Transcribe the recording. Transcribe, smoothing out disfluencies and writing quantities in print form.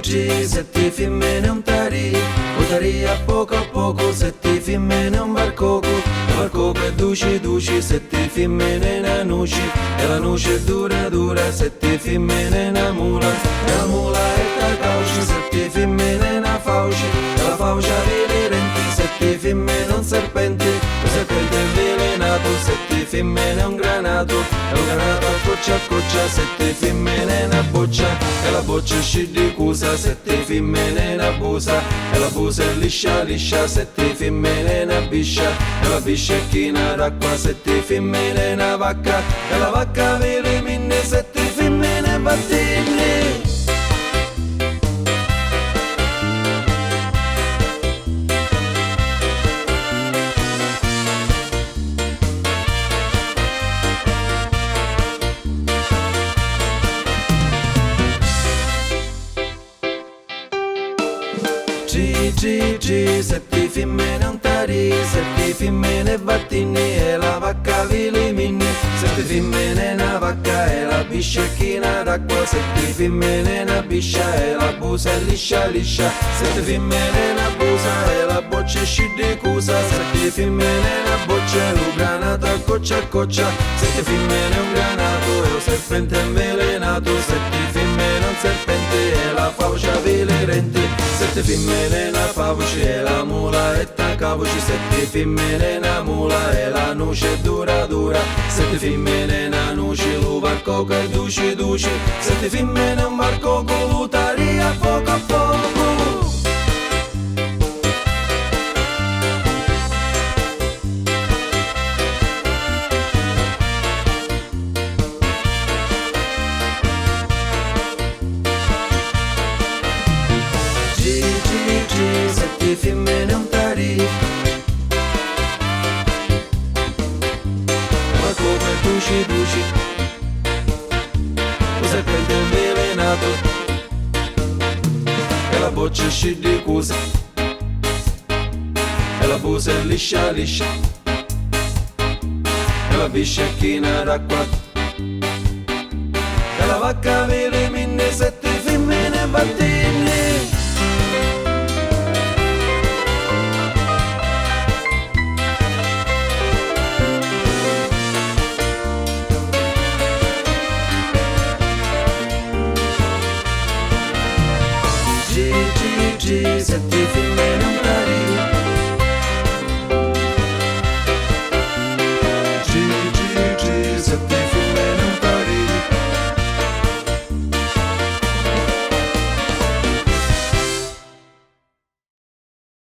sette femmine un tarì, un tarì a poco, sette femmine un barcoco, un barcoco è duci, sette femmine una nuci, e la nuci è dura, sette femmine una mula, e la mula è da cauci, sette femmine una fauci, e la fauci ha le renti, sette femmine un serpente è avvelenato, sette femmine un granato, e un granato a coccia, sette femmine una boccia, e la boccia scende cusa, sette femmine una busa, e la busa è liscia, sette femmine una biscia, e la biscia è china d'acqua, sette femmine una vacca, e la vacca vele minne, sette femmine battine. Sette femmine un tarì, sette femmine battini e la vacca vilimini, sette femmine una vacca e la biscia china d'acqua, sette femmine una biscia e la busa è liscia, sette femmine una busa e la boccia scende cusa, sette femmine una boccia e un granato a coccia, sette femmine un granato e un serpente avvelenato, sette femmine un serpente e la faucia velerente, sette femmine una fauci e la mula è taccavoci, sette femmine una mula e la nuce è dura, sette femmine una nuce, lo barcoco è duci, sette femmine un barcoco, l'utaria a poco. Sette femmine un tarì, ma come duci, lo serpente è avvelenato, e la boccia scende cusa, e la busa è liscia, e la biscia è china d'acqua, e la vacca vele minne, sette femmine battine. Sette femmine